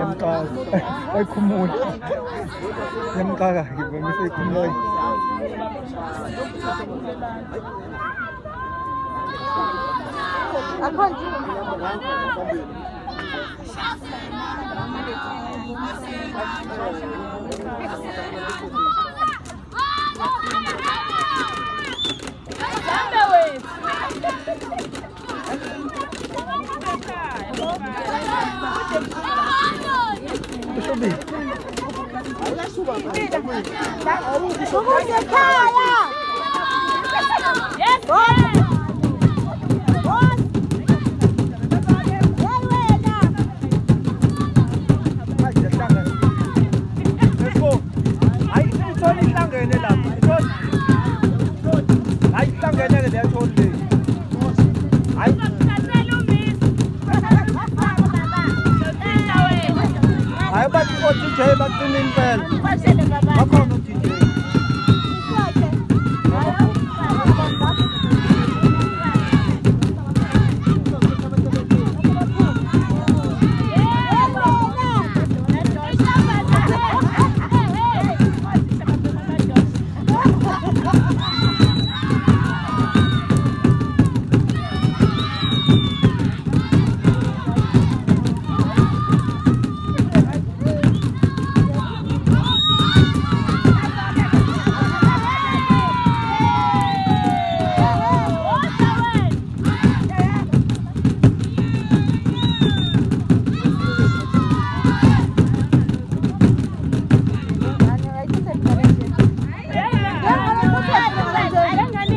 Emka. Ay, kumul. Emka ka. Gimisi kumloy. Akon. Sabi. Bukod sa kaya. Yes. Ay, ba't ko si Jay, ba't tunin pa yan?